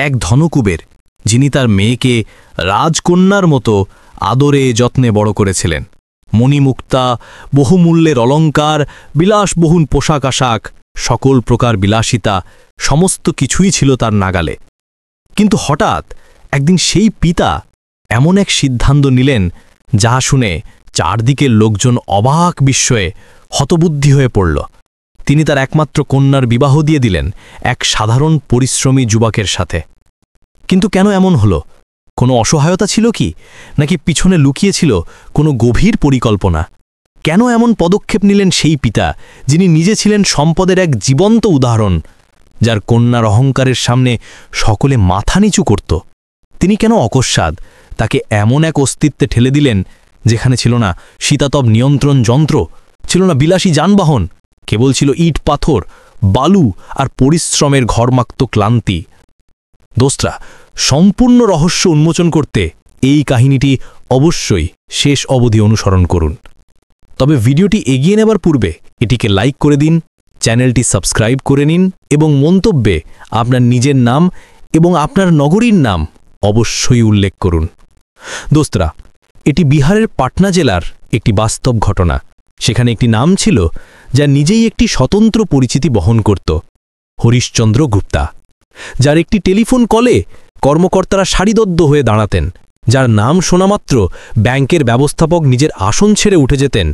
এক ধনকুবের, যিনি তার মেয়েকে রাজকন্যার মতো আদরে যত্নে বড় করেছিলেন। মণিমুক্তা, বহুমূল্যের অলঙ্কার, বিলাসবহুল পোশাক আশাক, সকল প্রকার বিলাসিতা, সমস্ত কিছুই ছিল তার নাগালে। কিন্তু হঠাৎ একদিন সেই পিতা এমন এক সিদ্ধান্ত নিলেন, যাহা শুনে চারদিকের লোকজন অবাক বিস্ময়ে হতবুদ্ধি হয়ে পড়ল। তিনি তার একমাত্র কন্যার বিবাহ দিয়ে দিলেন এক সাধারণ পরিশ্রমী যুবকের সাথে। কিন্তু কেন এমন হলো? কোনো অসহায়তা ছিল কি, নাকি পিছনে লুকিয়েছিল কোনো গভীর পরিকল্পনা? কেন এমন পদক্ষেপ নিলেন সেই পিতা, যিনি নিজে ছিলেন সম্পদের এক জীবন্ত উদাহরণ, যার কন্যার অহংকারের সামনে সকলে মাথা নিচু করত? তিনি কেন অকস্মাৎ তাকে এমন এক অস্তিত্বে ঠেলে দিলেন, যেখানে ছিল না শীতাতপ নিয়ন্ত্রণ যন্ত্র, ছিল না বিলাসী যানবাহন, কেবল ছিল ইট পাথর, বালু আর পরিশ্রমের ঘরমাক্ত ক্লান্তি? দোস্তরা, সম্পূর্ণ রহস্য উন্মোচন করতে এই কাহিনীটি অবশ্যই শেষ অবধি অনুসরণ করুন। তবে ভিডিওটি এগিয়ে নেবার পূর্বে এটিকে লাইক করে দিন, চ্যানেলটি সাবস্ক্রাইব করে নিন এবং মন্তব্যে আপনার নিজের নাম এবং আপনার নগরীর নাম অবশ্যই উল্লেখ করুন। দোস্তরা, এটি বিহারের পাটনা জেলার একটি বাস্তব ঘটনা। সেখানে একটি নাম ছিল যা নিজেই একটি স্বতন্ত্র পরিচিতি বহন করত, হরিশচন্দ্র গুপ্তা, যার একটি টেলিফোন কলে কর্মকর্তারা সারিবদ্ধ হয়ে দাঁড়াতেন, যার নাম শোনামাত্র ব্যাংকের ব্যবস্থাপক নিজের আসন ছেড়ে উঠে যেতেন,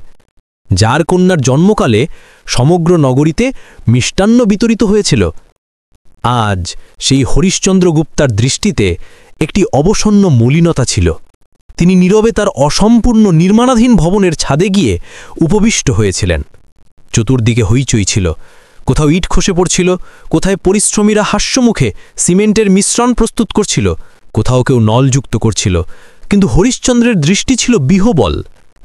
যার কন্যার জন্মকালে সমগ্র নগরীতে মিষ্টান্ন বিতরিত হয়েছিল। আজ সেই হরিশচন্দ্র গুপ্তার দৃষ্টিতে একটি অবসন্ন মলিনতা ছিল। তিনি নীরবে তার অসম্পূর্ণ নির্মাণাধীন ভবনের ছাদে গিয়ে উপবিষ্ট হয়েছিলেন। চতুর্দিকে হইচই ছিল, কোথাও ইট খসে পড়ছিল, কোথায় পরিশ্রমীরা হাস্যমুখে সিমেন্টের মিশ্রণ প্রস্তুত করছিল, কোথাও কেউ নলযুক্ত করছিল। কিন্তু হরিশচন্দ্রের দৃষ্টি ছিল বিহবল।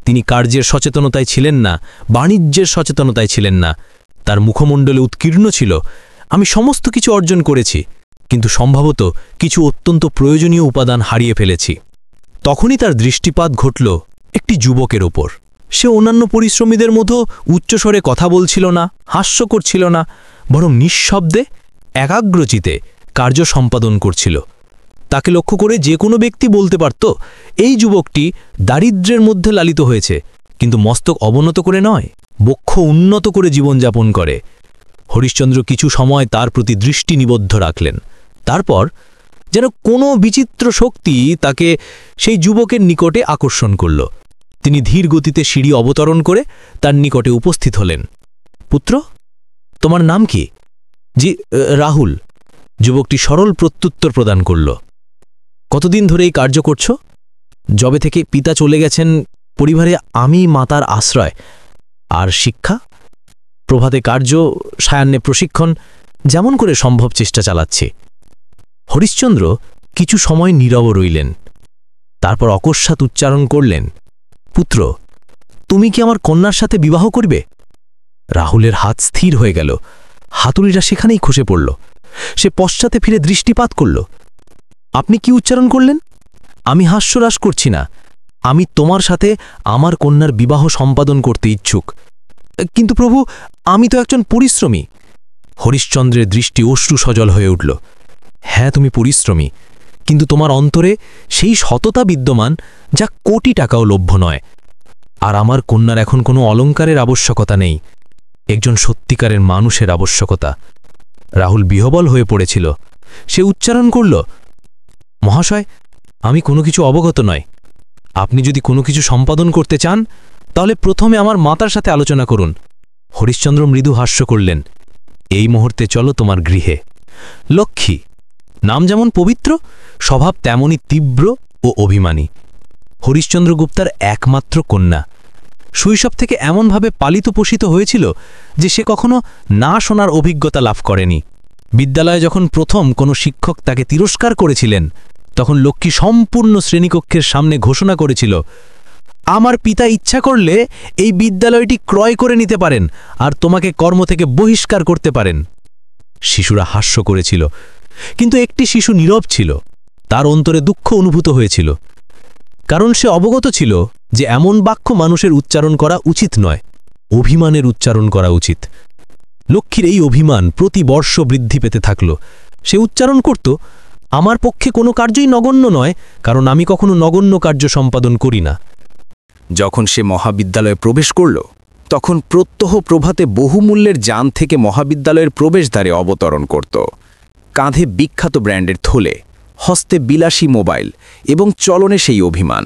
তিনি কার্যের সচেতনতায় ছিলেন না, বাণিজ্যের সচেতনতায় ছিলেন না। তার মুখমণ্ডলে উৎকীর্ণ ছিল, আমি সমস্ত কিছু অর্জন করেছি, কিন্তু সম্ভবত কিছু অত্যন্ত প্রয়োজনীয় উপাদান হারিয়ে ফেলেছি। তখনই তার দৃষ্টিপাত ঘটল একটি যুবকের ওপর। সে অন্যান্য পরিশ্রমীদের মতো উচ্চস্বরে কথা বলছিল না, হাস্য করছিল না, বরং নিঃশব্দে একাগ্রচিতে কার্য সম্পাদন করছিল। তাকে লক্ষ্য করে যে কোনো ব্যক্তি বলতে পারত, এই যুবকটি দারিদ্র্যের মধ্যে লালিত হয়েছে, কিন্তু মস্তক অবনত করে নয়, বক্ষ উন্নত করে জীবনযাপন করে। হরিশচন্দ্র কিছু সময় তার প্রতি দৃষ্টি নিবদ্ধ রাখলেন। তারপর যেন কোনো বিচিত্র শক্তি তাকে সেই যুবকের নিকটে আকর্ষণ করল। তিনি ধীর গতিতে সিঁড়ি অবতরণ করে তার নিকটে উপস্থিত হলেন। পুত্র, তোমার নাম কি? জি, রাহুল। যুবকটি সরল প্রত্যুত্তর প্রদান করল। কতদিন ধরে এই কার্য করছ? যবে থেকে পিতা চলে গেছেন, পরিবারে আমি মাতার আশ্রয়। আর শিক্ষা? প্রভাতে কার্য, সায়াহ্নে প্রশিক্ষণ, যেমন করে সম্ভব চেষ্টা চালাচ্ছি। হরিশচন্দ্র কিছু সময় নীরব রইলেন। তারপর অকস্মাৎ উচ্চারণ করলেন, পুত্র, তুমি কি আমার কন্যার সাথে বিবাহ করবে? রাহুলের হাত স্থির হয়ে গেল, হাতুড়িটা সেখানেই খসে পড়ল। সে পশ্চাতে ফিরে দৃষ্টিপাত করল। আপনি কি উচ্চারণ করলেন? আমি হাস্যরাস করছি না, আমি তোমার সাথে আমার কন্যার বিবাহ সম্পাদন করতে ইচ্ছুক। কিন্তু প্রভু, আমি তো একজন পরিশ্রমী। হরিশচন্দ্রের দৃষ্টি অশ্রু সজল হয়ে উঠল। হ্যাঁ, তুমি পরিশ্রমী, কিন্তু তোমার অন্তরে সেই সততা বিদ্যমান যা কোটি টাকাও লভ্য নয়। আর আমার কন্যার এখন কোনো অলঙ্কারের আবশ্যকতা নেই, একজন সত্যিকারের মানুষের আবশ্যকতা। রাহুল বিহবল হয়ে পড়েছিল। সে উচ্চারণ করল, মহাশয়, আমি কোনো কিছু অবগত নয়। আপনি যদি কোনো কিছু সম্পাদন করতে চান, তাহলে প্রথমে আমার মাতার সাথে আলোচনা করুন। হরিশচন্দ্র মৃদু হাস্য করলেন। এই মুহূর্তে চলো তোমার গৃহে। লক্ষ্মী নাম যেমন পবিত্র, স্বভাব তেমনই তীব্র ও অভিমানী। হরিশচন্দ্র গুপ্তার একমাত্র কন্যা। শৈশব থেকে এমনভাবে পালিত পোষিত হয়েছিল যে সে কখনো না শোনার অভিজ্ঞতা লাভ করেনি। বিদ্যালয়ে যখন প্রথম কোনো শিক্ষক তাকে তিরস্কার করেছিলেন, তখন লক্ষ্মী সম্পূর্ণ শ্রেণীকক্ষের সামনে ঘোষণা করেছিল, আমার পিতা ইচ্ছা করলে এই বিদ্যালয়টি ক্রয় করে নিতে পারেন আর তোমাকে কর্ম থেকে বহিষ্কার করতে পারেন। শিশুরা হাস্য করেছিল, কিন্তু একটি শিশু নীরব ছিল। তার অন্তরে দুঃখ অনুভূত হয়েছিল, কারণ সে অবগত ছিল যে এমন বাক্য মানুষের উচ্চারণ করা উচিত নয়, অভিমানের উচ্চারণ করা উচিত। লক্ষ্মীর এই অভিমান প্রতি বর্ষ বৃদ্ধি পেতে থাকল। সে উচ্চারণ করত, আমার পক্ষে কোনো কার্যই নগণ্য নয়, কারণ আমি কখনো নগণ্য কার্য সম্পাদন করি না। যখন সে মহাবিদ্যালয়ে প্রবেশ করল, তখন প্রত্যহ প্রভাতে বহুমূল্যের যান থেকে মহাবিদ্যালয়ের প্রবেশদ্বারে অবতরণ করত। কাঁধে বিখ্যাত ব্র্যান্ডের থলে, হস্তে বিলাসী মোবাইল এবং চলনে সেই অভিমান।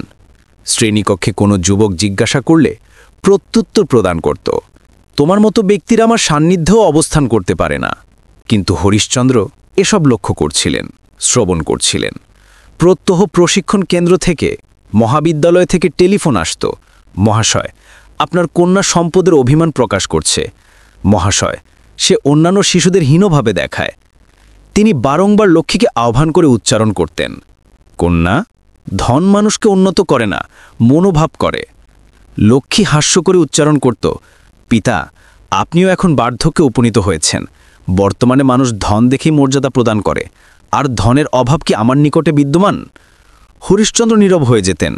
শ্রেণীকক্ষে কোনো যুবক জিজ্ঞাসা করলে প্রত্যুত্তর প্রদান করত, তোমার মতো ব্যক্তির আমার সান্নিধ্যেও অবস্থান করতে পারে না। কিন্তু হরিশ্চন্দ্র এসব লক্ষ্য করছিলেন, শ্রবণ করছিলেন। প্রত্যহ প্রশিক্ষণ কেন্দ্র থেকে, মহাবিদ্যালয় থেকে টেলিফোন আসত, মহাশয়, আপনার কন্যা সম্পদের অভিমান প্রকাশ করছে। মহাশয়, সে অন্যান্য শিশুদের হীনভাবে দেখায়। তিনি বারংবার লক্ষ্মীকে আহ্বান করে উচ্চারণ করতেন, কন্যা, ধন মানুষকে উন্নত করে না, মনোভাব করে। লক্ষ্মী হাস্য করে উচ্চারণ করত, পিতা, আপনিও এখন বার্ধক্যে উপনীত হয়েছেন। বর্তমানে মানুষ ধন দেখেই মর্যাদা প্রদান করে, আর ধনের অভাব কি আমার নিকটে বিদ্যমান? হরিশ্চন্দ্র নীরব হয়ে যেতেন।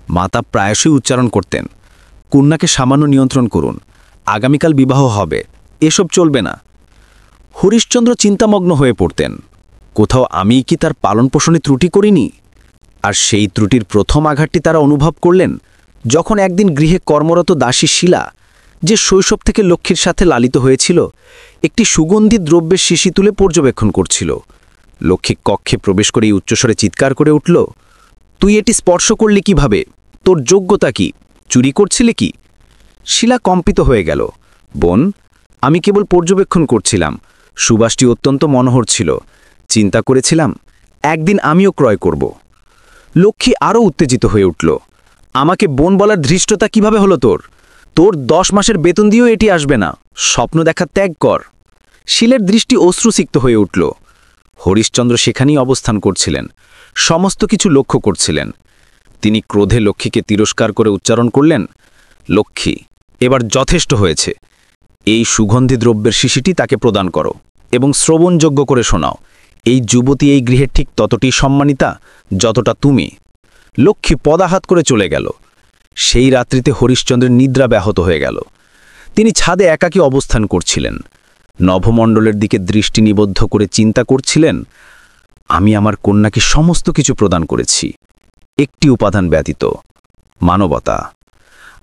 মাতা প্রায়শই উচ্চারণ করতেন, কন্যাকে সামান্য নিয়ন্ত্রণ করুন, আগামীকাল বিবাহ হবে, এসব চলবে না। হরিশ্চন্দ্র চিন্তামগ্ন হয়ে পড়তেন, কোথাও আমি কি তার পালনপোষণে ত্রুটি করিনি? আর সেই ত্রুটির প্রথম আঘাতটি তারা অনুভব করলেন যখন একদিন গৃহে কর্মরত দাসী শিলা, যে শৈশব থেকে লক্ষ্মীর সাথে লালিত হয়েছিল, একটি সুগন্ধি দ্রব্যের শিশি তুলে পর্যবেক্ষণ করছিল। লক্ষ্মী কক্ষে প্রবেশ করে উচ্চস্বরে চিৎকার করে উঠল, তুই এটি স্পর্শ করলি কিভাবে? তোর যোগ্যতা কি? চুরি করছিলে কি? শিলা কম্পিত হয়ে গেল, বোন, আমি কেবল পর্যবেক্ষণ করছিলাম। সুবাসটি অত্যন্ত মনোহর ছিল। চিন্তা করেছিলাম একদিন আমিও ক্রয় করব। লক্ষ্মী আরও উত্তেজিত হয়ে উঠল, আমাকে বোন বলার ধৃষ্টতা কিভাবে হলো তোর? তোর 10 মাসের বেতন দিয়েও এটি আসবে না। স্বপ্ন দেখা ত্যাগ কর। শিলের দৃষ্টি অশ্রুসিক্ত হয়ে উঠল। হরিশ্চন্দ্র সেখানেই অবস্থান করছিলেন, সমস্ত কিছু লক্ষ্য করছিলেন। তিনি ক্রোধে লক্ষ্মীকে তিরস্কার করে উচ্চারণ করলেন, লক্ষ্মী, এবার যথেষ্ট হয়েছে। এই সুগন্ধি দ্রব্যের শিশিটি তাকে প্রদান করো এবং শ্রবণযোগ্য করে শোনাও। এই যুবতী এই গৃহের ঠিক ততটি সম্মানিতা যতটা তুমি। লক্ষ্মী পদাহাত করে চলে গেল। সেই রাত্রিতে হরিশ্চন্দ্রের নিদ্রা ব্যাহত হয়ে গেল। তিনি ছাদে একাকী অবস্থান করছিলেন, নভমণ্ডলের দিকে দৃষ্টি নিবদ্ধ করে চিন্তা করছিলেন, আমি আমার কন্যাকে সমস্ত কিছু প্রদান করেছি, একটি উপাদান ব্যতীত, মানবতা।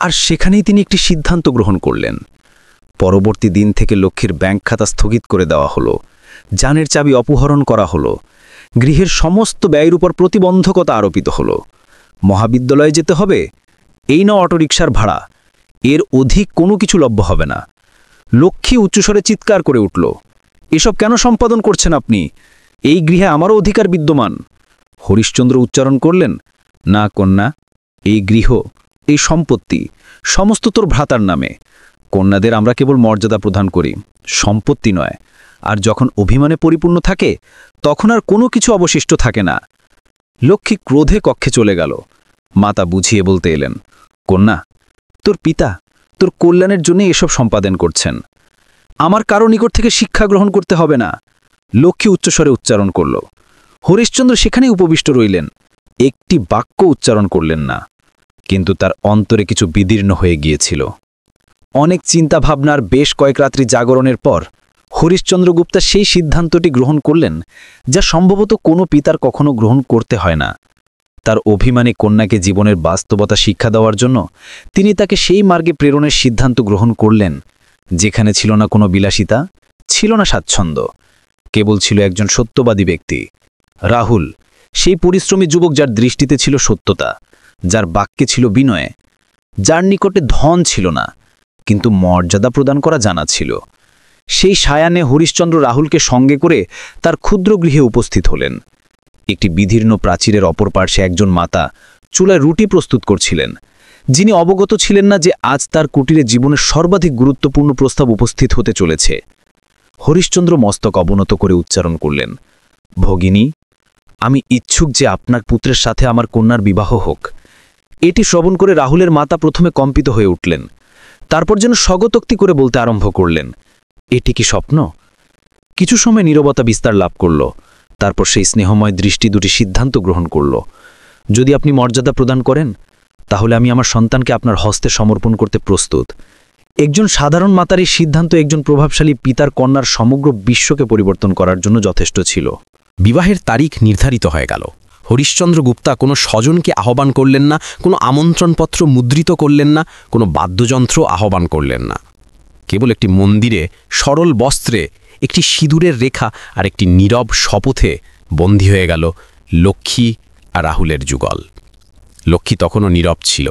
আর সেখানেই তিনি একটি সিদ্ধান্ত গ্রহণ করলেন। পরবর্তী দিন থেকে লক্ষ্মীর ব্যাংক খাতা স্থগিত করে দেওয়া হলো, যানের চাবি অপহরণ করা হলো, গৃহের সমস্ত ব্যয়ের উপর প্রতিবন্ধকতা আরোপিত হলো। মহাবিদ্যালয়ে যেতে হবে, এই না অটোরিকশার ভাড়া, এর অধিক কোনো কিছু লভ্য হবে না। লক্ষ্মী উচ্চস্বরে চিৎকার করে উঠল, এসব কেন সম্পাদন করছেন আপনি? এই গৃহে আমারও অধিকার বিদ্যমান। হরিশ্চন্দ্র উচ্চারণ করলেন, না কন্যা, এই গৃহ, এই সম্পত্তি সমস্ত তোর ভ্রাতার নামে। কন্যাদের আমরা কেবল মর্যাদা প্রদান করি, সম্পত্তি নয়। আর যখন অভিমানে পরিপূর্ণ থাকে, তখন আর কোনো কিছু অবশিষ্ট থাকে না। লক্ষ্মী ক্রোধে কক্ষে চলে গেল। মাতা বুঝিয়ে বলতে এলেন, কন্যা, তোর পিতা তোর কল্যাণের জন্য এসব সম্পাদন করছেন। আমার কারো নিকট থেকে শিক্ষা গ্রহণ করতে হবে না। লক্ষ্মী উচ্চস্বরে উচ্চারণ করল। হরিশ্চন্দ্র সেখানেই উপবিষ্ট রইলেন, একটি বাক্য উচ্চারণ করলেন না। কিন্তু তার অন্তরে কিছু বিদীর্ণ হয়ে গিয়েছিল। অনেক চিন্তাভাবনার বেশ কয়েক রাত্রি জাগরণের পর হরিশ্চন্দ্র গুপ্তা সেই সিদ্ধান্তটি গ্রহণ করলেন, যা সম্ভবত কোনো পিতার কখনো গ্রহণ করতে হয় না। তার অভিমানী কন্যাকে জীবনের বাস্তবতা শিক্ষা দেওয়ার জন্য তিনি তাকে সেই মার্গে প্রেরণের সিদ্ধান্ত গ্রহণ করলেন, যেখানে ছিল না কোনো বিলাসিতা, ছিল না স্বাচ্ছন্দ্য, কেবল ছিল একজন সত্যবাদী ব্যক্তি, রাহুল, সেই পরিশ্রমী যুবক যার দৃষ্টিতে ছিল সত্যতা, যার বাক্যে ছিল বিনয়, যার নিকটে ধন ছিল না, কিন্তু মর্যাদা প্রদান করা জানা ছিল। সেই সায়ানে হরিশ্চন্দ্র রাহুলকে সঙ্গে করে তার ক্ষুদ্র গৃহে উপস্থিত হলেন। একটি বিদীর্ণ প্রাচীরের অপর পার্শ্বে একজন মাতা চুলায় রুটি প্রস্তুত করছিলেন, যিনি অবগত ছিলেন না যে আজ তার কুটিরে জীবনের সর্বাধিক গুরুত্বপূর্ণ প্রস্তাব উপস্থিত হতে চলেছে। হরিশ্চন্দ্র মস্তক অবনত করে উচ্চারণ করলেন, ভগিনী, আমি ইচ্ছুক যে আপনার পুত্রের সাথে আমার কন্যার বিবাহ হোক। এটি শ্রবণ করে রাহুলের মাতা প্রথমে কম্পিত হয়ে উঠলেন, তারপর যেন স্বগতোক্তি করে বলতে আরম্ভ করলেন, এটি কি স্বপ্ন? কিছু সময় নীরবতা বিস্তার লাভ করল। তারপর সেই স্নেহময় দৃষ্টি দুটি সিদ্ধান্ত গ্রহণ করল, যদি আপনি মর্যাদা প্রদান করেন, তাহলে আমি আমার সন্তানকে আপনার হস্তে সমর্পণ করতে প্রস্তুত। একজন সাধারণ মাতার এই সিদ্ধান্ত একজন প্রভাবশালী পিতার কন্যার সমগ্র বিশ্বকে পরিবর্তন করার জন্য যথেষ্ট ছিল। বিবাহের তারিখ নির্ধারিত হয়ে গেল। হরিশ্চন্দ্র গুপ্তা কোনো স্বজনকে আহ্বান করলেন না, কোনো আমন্ত্রণপত্র মুদ্রিত করলেন না, কোনো বাদ্যযন্ত্র আহ্বান করলেন না। কেবল একটি মন্দিরে সরল বস্ত্রে একটি সিঁদুরের রেখা আর একটি নীরব শপথে বন্দী হয়ে গেল লক্ষ্মী আর রাহুলের যুগল। লক্ষ্মী তখনও নীরব ছিল।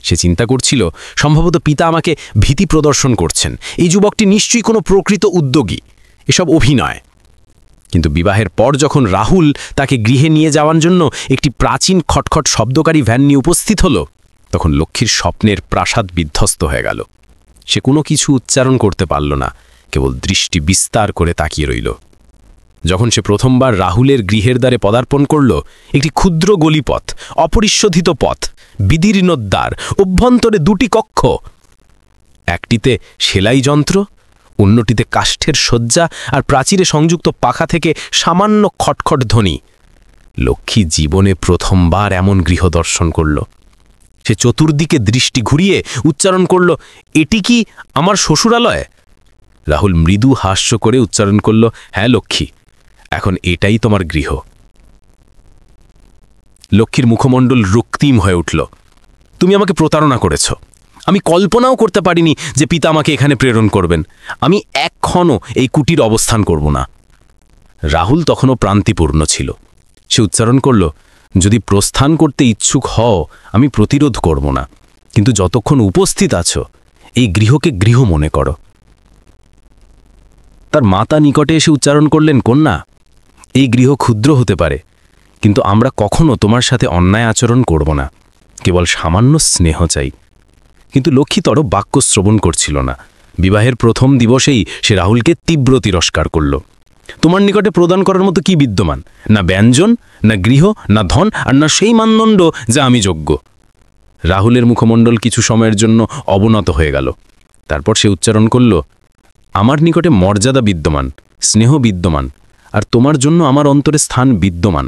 সে চিন্তা করছিল, সম্ভবত পিতা আমাকে ভীতি প্রদর্শন করছেন, এই যুবকটি নিশ্চয়ই কোনো প্রকৃত উদ্যোগী, এসব অভিনয়। কিন্তু বিবাহের পর যখন রাহুল তাকে গৃহে নিয়ে যাওয়ার জন্য একটি প্রাচীন খটখট শব্দকারী ভ্যান নিয়ে উপস্থিত হল, তখন লক্ষ্মীর স্বপ্নের প্রাসাদ বিধ্বস্ত হয়ে গেল। সে কোনো কিছু উচ্চারণ করতে পারল না, কেবল দৃষ্টি বিস্তার করে তাকিয়ে রইল। যখন সে প্রথমবার রাহুলের গৃহের দ্বারে পদার্পণ করল, একটি ক্ষুদ্র গলিপথ, অপরিশোধিত পথ, বিদীর্ণোদ্বার, অভ্যন্তরে দুটি কক্ষ, একটিতে সেলাই যন্ত্র, অন্যটিতে কাষ্ঠের শয্যা আর প্রাচীরে সংযুক্ত পাখা থেকে সামান্য খটখট ধ্বনি। লক্ষ্মী জীবনে প্রথমবার এমন গৃহ দর্শন করল। সে চতুর্দিকে দৃষ্টি ঘুরিয়ে উচ্চারণ করল, এটি কি আমার শ্বশুরালয়? রাহুল মৃদু হাস্য করে উচ্চারণ করল, হ্যাঁ লক্ষ্মী, এখন এটাই তোমার গৃহ। লক্ষ্মীর মুখমণ্ডল রক্তিম হয়ে উঠল। তুমি আমাকে প্রতারণা করেছ। আমি কল্পনাও করতে পারিনি যে পিতা আমাকে এখানে প্রেরণ করবেন। আমি এক্ষণও এই কুটির অবস্থান করব না। রাহুল তখনও প্রান্তিপূর্ণ ছিল। সে উচ্চারণ করল, যদি প্রস্থান করতে ইচ্ছুক হও আমি প্রতিরোধ করব না, কিন্তু যতক্ষণ উপস্থিত আছো এই গৃহকে গৃহ মনে করো। তার মাতা নিকটে এসে উচ্চারণ করলেন, কন্যা, এই গৃহ ক্ষুদ্র হতে পারে, কিন্তু আমরা কখনো তোমার সাথে অন্যায় আচরণ করব না, কেবল সামান্য স্নেহ চাই। কিন্তু লক্ষ্মীতর বাক্য শ্রবণ করছিল না। বিবাহের প্রথম দিবসেই সে রাহুলকে তীব্র তিরস্কার করল। তোমার নিকটে প্রদান করার মতো কি বিদ্যমান? না ব্যঞ্জন, না গৃহ, না ধন, আর না সেই মানদণ্ড যা আমি যোগ্য। রাহুলের মুখমণ্ডল কিছু সময়ের জন্য অবনত হয়ে গেল। তারপর সে উচ্চারণ করল, আমার নিকটে মর্যাদা বিদ্যমান, স্নেহ বিদ্যমান, আর তোমার জন্য আমার অন্তরে স্থান বিদ্যমান,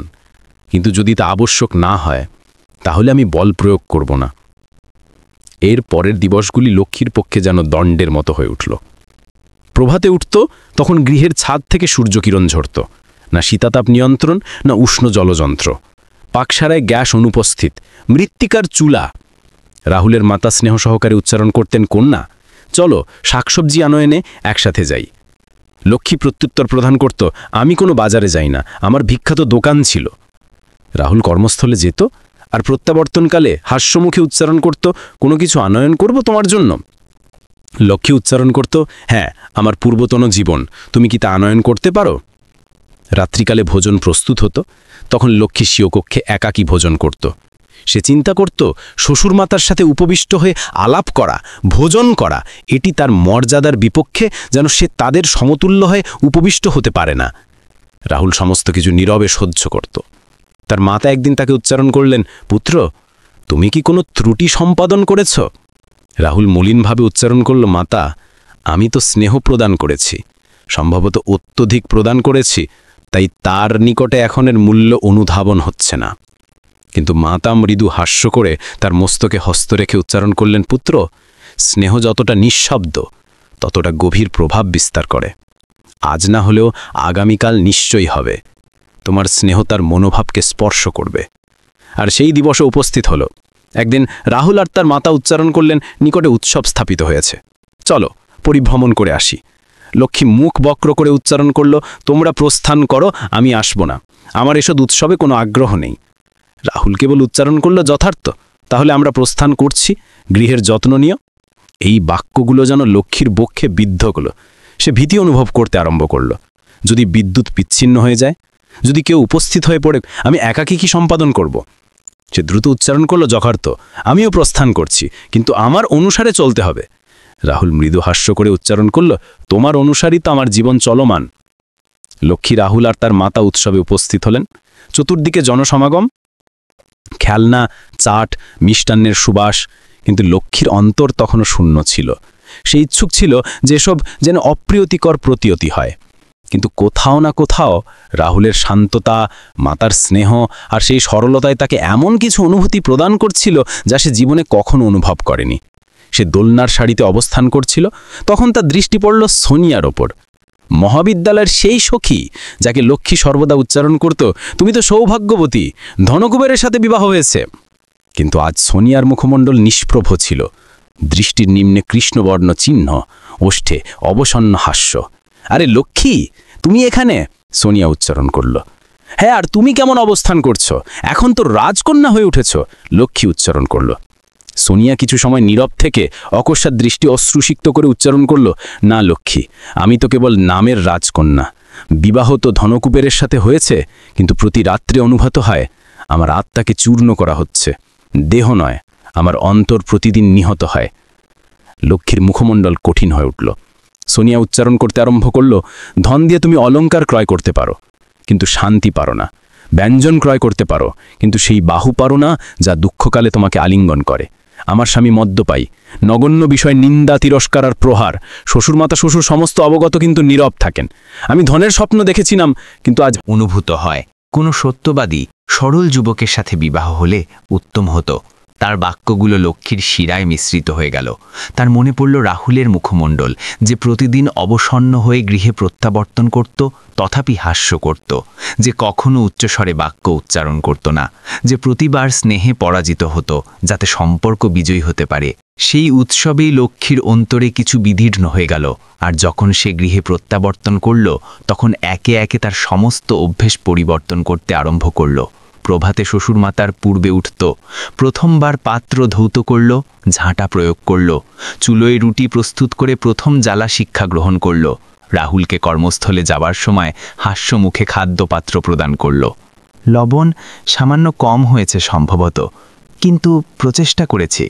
কিন্তু যদি তা আবশ্যক না হয় তাহলে আমি বল প্রয়োগ করব না। এর পরের দিবসগুলি লক্ষ্মীর পক্ষে যেন দণ্ডের মতো হয়ে উঠল। প্রভাতে উঠত, তখন গৃহের ছাদ থেকে সূর্যকিরণ ঝরত। না শীতাতাপ নিয়ন্ত্রণ, না উষ্ণ জলযন্ত্র। পাকসারায় গ্যাস অনুপস্থিত, মৃত্তিকার চুলা। রাহুলের মাতা স্নেহ সহকারে উচ্চারণ করতেন, কন্যা, চলো শাকসবজি আনয়নে একসাথে যাই। লক্ষ্মী প্রত্যুত্তর প্রদান করত, আমি কোনো বাজারে যাই না, আমার বিখ্যাত দোকান ছিল। রাহুল কর্মস্থলে যেত আর প্রত্যাবর্তনকালে হাস্যমুখে উচ্চারণ করত, কোনো কিছু আনয়ন করব তোমার জন্য। লক্ষ্মী উচ্চারণ করত, হ্যাঁ, আমার পূর্বতন জীবন, তুমি কি তা আনয়ন করতে পারো? রাত্রিকালে ভোজন প্রস্তুত হতো, তখন লক্ষ্মী স্বীয়কক্ষে একাকী ভোজন করত। সে চিন্তা করত, শ্বশুরমাতার সাথে উপবিষ্ট হয়ে আলাপ করা, ভোজন করা, এটি তার মর্যাদার বিপক্ষে, যেন সে তাদের সমতুল্য হয়ে উপবিষ্ট হতে পারে না। রাহুল সমস্ত কিছু নীরবে সহ্য করত। তার মাতা একদিন তাকে উচ্চারণ করলেন, পুত্র, তুমি কি কোনো ত্রুটি সম্পাদন করেছ? রাহুল মলিনভাবে উচ্চারণ করল, মাতা, আমি তো স্নেহ প্রদান করেছি, সম্ভবত অত্যধিক প্রদান করেছি, তাই তার নিকটে এখন এর মূল্য অনুধাবন হচ্ছে না। কিন্তু মাতা মৃদু হাস্য করে তার মস্তকে হস্ত রেখে উচ্চারণ করলেন, পুত্র, স্নেহ যতটা নিঃশব্দ ততটা গভীর প্রভাব বিস্তার করে। আজ না হলেও আগামীকাল নিশ্চয়ই হবে। তোমার স্নেহ তার মনোভাবকে স্পর্শ করবে। আর সেই দিবসে উপস্থিত হল। একদিন রাহুল আর তার মাতা উচ্চারণ করলেন, নিকটে উৎসব স্থাপিত হয়েছে, চলো পরিভ্রমণ করে আসি। লক্ষ্মী মুখ বক্র করে উচ্চারণ করল, তোমরা প্রস্থান করো, আমি আসব না, আমার এসব উৎসবে কোনো আগ্রহ নেই। রাহুল কেবল উচ্চারণ করল, যথার্থ, তাহলে আমরা প্রস্থান করছি, গৃহের যত্ন নিও। এই বাক্যগুলো যেন লক্ষ্মীর বক্ষে বিদ্ধ হল। সে ভীতি অনুভব করতে আরম্ভ করল। যদি বিদ্যুৎ বিচ্ছিন্ন হয়ে যায়, যদি কেউ উপস্থিত হয়ে পড়ে, আমি একাকী কি সম্পাদন করব? সে দ্রুত উচ্চারণ করল, যথার্থ, আমিও প্রস্থান করছি, কিন্তু আমার অনুসারে চলতে হবে। রাহুল মৃদু হাস্য করে উচ্চারণ করল, তোমার অনুসারী তো আমার জীবন চলমান। লক্ষ্মী, রাহুল আর তার মাতা উৎসবে উপস্থিত হলেন। চতুর্দিকে জনসমাগম, খেলনা, চাট, মিষ্টান্নের সুবাস, কিন্তু লক্ষ্মীর অন্তর তখনও শূন্য ছিল। সে ইচ্ছুক ছিল যেসব যেন অপ্রিয়তিকর প্রতীয়তি হয়। কিন্তু কোথাও না কোথাও রাহুলের শান্ততা, মাতার স্নেহ আর সেই সরলতায় তাকে এমন কিছু অনুভূতি প্রদান করছিল যা সে জীবনে কখনো অনুভব করেনি। সে দোলনার শাড়িতে অবস্থান করছিল, তখন তার দৃষ্টি পড়ল সোনিয়ার ওপর। মহাবিদ্যালয়ের সেই সখী যাকে লক্ষ্মী সর্বদা উচ্চারণ করত, তুমি তো সৌভাগ্যবতী, ধনকুবেরের সাথে বিবাহ হয়েছে। কিন্তু আজ সোনিয়ার মুখমণ্ডল নিষ্প্রভ ছিল, দৃষ্টির নিম্নে কৃষ্ণবর্ণ চিহ্ন, ওষ্ঠে অবসন্ন হাস্য। আরে লক্ষ্মী, তুমি এখানে? সোনিয়া উচ্চারণ করল। হ্যাঁ, আর তুমি কেমন অবস্থান করছো? এখন তো রাজকন্যা হয়ে উঠেছ, লক্ষ্মী উচ্চারণ করল। সোনিয়া কিছু সময় নীরব থেকে অকস্মাৎ দৃষ্টি অশ্রুসিক্ত করে উচ্চারণ করল, না লক্ষ্মী, আমি তো কেবল নামের রাজকন্যা। বিবাহ তো ধনকুবেরের সাথে হয়েছে, কিন্তু প্রতি রাত্রে অনুভূত হয় আমার আত্মাকে চূর্ণ করা হচ্ছে, দেহ নয়, আমার অন্তর প্রতিদিন নিহত হয়। লক্ষ্মীর মুখমণ্ডল কঠিন হয়ে উঠল। সোনিয়া উচ্চারণ করতে আরম্ভ করল, ধন দিয়ে তুমি অলংকার ক্রয় করতে পারো, কিন্তু শান্তি পারো না। ব্যঞ্জন ক্রয় করতে পারো, কিন্তু সেই বাহু পারো না যা দুঃখকালে তোমাকে আলিঙ্গন করে। আমার স্বামী মদ্যপায়ী, নগণ্য বিষয় নিন্দা, তিরস্কার আর প্রহার। শ্বশুরমাতা শ্বশুর সমস্ত অবগত, কিন্তু নীরব থাকেন। আমি ধনের স্বপ্ন দেখেছিলাম, কিন্তু আজ অনুভূত হয় কোনো সত্যবাদী সরল যুবকের সাথে বিবাহ হলে উত্তম হতো। তার বাক্যগুলো লক্ষ্মীর শিরায় মিশ্রিত হয়ে গেল। তার মনে পড়ল রাহুলের মুখমণ্ডল, যে প্রতিদিন অবসন্ন হয়ে গৃহে প্রত্যাবর্তন করত, তথাপি হাস্য করত, যে কখনো উচ্চস্বরে বাক্য উচ্চারণ করত না, যে প্রতিবার স্নেহে পরাজিত হতো যাতে সম্পর্ক বিজয়ী হতে পারে। সেই উৎসবেই লক্ষ্মীর অন্তরে কিছু বিদীর্ণ হয়ে গেল, আর যখন সে গৃহে প্রত্যাবর্তন করল, তখন একে একে তার সমস্ত অভ্যেস পরিবর্তন করতে আরম্ভ করল। প্রভাতে শ্বশুরমাতার পূর্বে উঠত, প্রথমবার পাত্র ধৌত করল, ঝাঁটা প্রয়োগ করল, চুলোয় রুটি প্রস্তুত করে প্রথম জ্বালা শিক্ষা গ্রহণ করল, রাহুলকে কর্মস্থলে যাবার সময় হাস্যমুখে খাদ্যপাত্র প্রদান করল। লবণ সামান্য কম হয়েছে সম্ভবত, কিন্তু প্রচেষ্টা করেছি।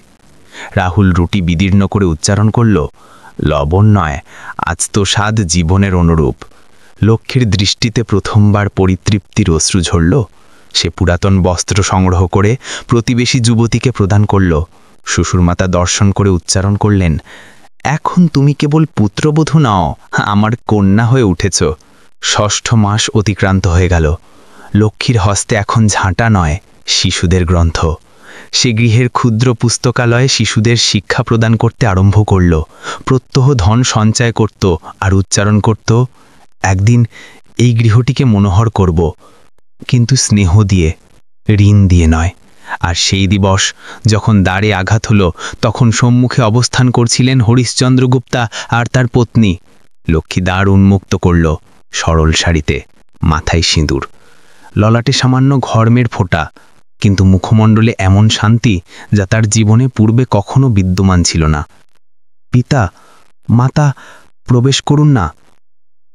রাহুল রুটি বিদীর্ণ করে উচ্চারণ করল, লবণ নয়, আজ তো স্বাদ জীবনের অনুরূপ। লক্ষ্মীর দৃষ্টিতে প্রথমবার পরিতৃপ্তির অশ্রু ঝরল। সে পুরাতন বস্ত্র সংগ্রহ করে প্রতিবেশী যুবতীকে প্রদান করল। শ্বশুরমাতা দর্শন করে উচ্চারণ করলেন, এখন তুমি কেবল পুত্রবধূ নাও, আমার কন্যা হয়ে উঠেছ। ৬ষ্ঠ মাস অতিক্রান্ত হয়ে গেল। লক্ষ্মীর হস্তে এখন ঝাঁটা নয়, শিশুদের গ্রন্থ। সে গৃহের ক্ষুদ্র পুস্তকালয়ে শিশুদের শিক্ষা প্রদান করতে আরম্ভ করল। প্রত্যহ ধন সঞ্চয় করত আর উচ্চারণ করত, একদিন এই গৃহটিকে মনোহর করব, কিন্তু স্নেহ দিয়ে, ঋণ দিয়ে নয়। আর সেই দিবস যখন দ্বারে আঘাত হল, তখন সম্মুখে অবস্থান করছিলেন হরিশ্চন্দ্র গুপ্তা আর তার পত্নী। লক্ষ্মী দ্বার উন্মুক্ত করল, সরল শাড়িতে, মাথায় সিঁদুর, ললাটে সামান্য ঘর্মের ফোঁটা, কিন্তু মুখমণ্ডলে এমন শান্তি যা তার জীবনে পূর্বে কখনো বিদ্যমান ছিল না। পিতা, মাতা, প্রবেশ করুন না,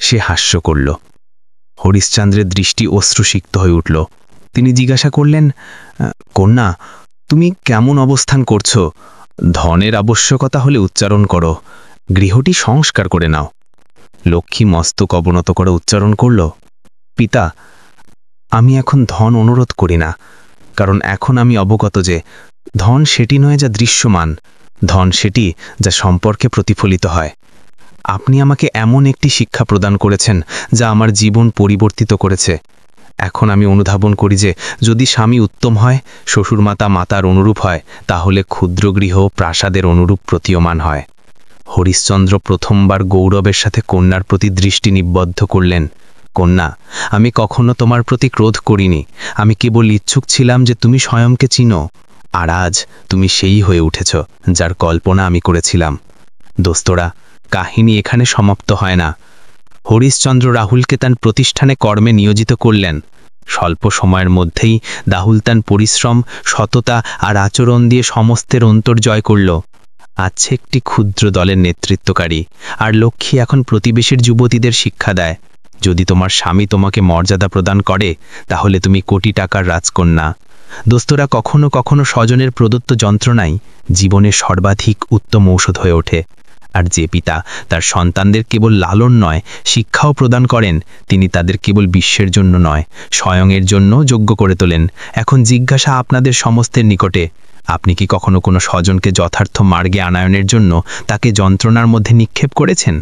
সে হাস্য করল। হরিশ্চন্দ্রের দৃষ্টি অশ্রুসিক্ত হয়ে উঠল। তিনি জিজ্ঞাসা করলেন, কন্যা, তুমি কেমন অবস্থান করছো? ধনের আবশ্যকতা হলে উচ্চারণ করো, গৃহটি সংস্কার করে নাও। লক্ষ্মী মস্তক অবনত করে উচ্চারণ করল, পিতা, আমি এখন ধন অনুরোধ করি না, কারণ এখন আমি অবগত যে ধন সেটি নয় যা দৃশ্যমান, ধন সেটি যা সম্পর্কে প্রতিফলিত হয়। আপনি আমাকে এমন একটি শিক্ষা প্রদান করেছেন যা আমার জীবন পরিবর্তিত করেছে। এখন আমি অনুধাবন করি যে যদি স্বামী উত্তম হয়, শ্বশুরমাতা মাতার অনুরূপ হয়, তাহলে ক্ষুদ্র গৃহ প্রাসাদের অনুরূপ প্রতীয়মান হয়। হরিশ্চন্দ্র প্রথমবার গৌরবের সাথে কন্যার প্রতি দৃষ্টি নিবদ্ধ করলেন। কন্যা, আমি কখনো তোমার প্রতি ক্রোধ করিনি, আমি কেবল ইচ্ছুক ছিলাম যে তুমি স্বয়ংকে চিনো, আর আজ তুমি সেই হয়ে উঠেছ যার কল্পনা আমি করেছিলাম। দোস্তরা, কাহিনী এখানে সমাপ্ত হয় না। হরিশ্চন্দ্র রাহুলকে তার প্রতিষ্ঠানে কর্মে নিয়োজিত করলেন। স্বল্প সময়ের মধ্যেই রাহুল তার পরিশ্রম, সততা আর আচরণ দিয়ে সমস্তের অন্তর জয় করল। আছে একটি ক্ষুদ্র দলের নেতৃত্বকারী, আর লক্ষ্মী এখন প্রতিবেশীর যুবতীদের শিক্ষা দেয়, যদি তোমার স্বামী তোমাকে মর্যাদা প্রদান করে, তাহলে তুমি কোটি টাকার রাজকন্যা। দোস্তরা, কখনো কখনো স্বজনের প্রদত্ত যন্ত্রণাই জীবনের সর্বাধিক উত্তম ঔষধ হয়ে ওঠে। আর যে পিতা তার সন্তানদের কেবল লালন নয়, শিক্ষাও প্রদান করেন, তিনি তাদের কেবল বিশ্বের জন্য নয়, স্বয়ংের জন্য যোগ্য করে তোলেন। এখন জিজ্ঞাসা আপনাদের সমস্তের নিকটে, আপনি কি কখনো কোনো স্বজনকে যথার্থ মার্গে আনায়নের জন্য তাকে যন্ত্রণার মধ্যে নিক্ষেপ করেছেন,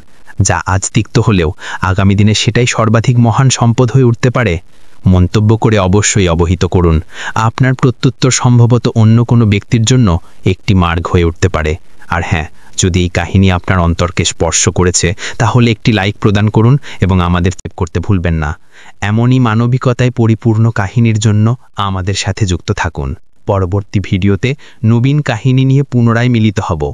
যা আজ তিক্ত হলেও আগামী দিনে সেটাই সর্বাধিক মহান সম্পদ হয়ে উঠতে পারে? মন্তব্য করে অবশ্যই অবহিত করুন। আপনার প্রত্যুত্তর সম্ভবত অন্য কোনো ব্যক্তির জন্য একটি মার্গ হয়ে উঠতে পারে। আর হ্যাঁ, যদি এই কাহিনী আপনার অন্তরকে স্পর্শ করেছে তাহলে একটি লাইক প্রদান করুন এবং আমাদের চেক করতে ভুলবেন না। এমনই মানবিকতায় পরিপূর্ণ কাহিনীর জন্য আমাদের সাথে যুক্ত থাকুন। পরবর্তী ভিডিওতে নবীন কাহিনী নিয়ে পুনরায় মিলিত হব।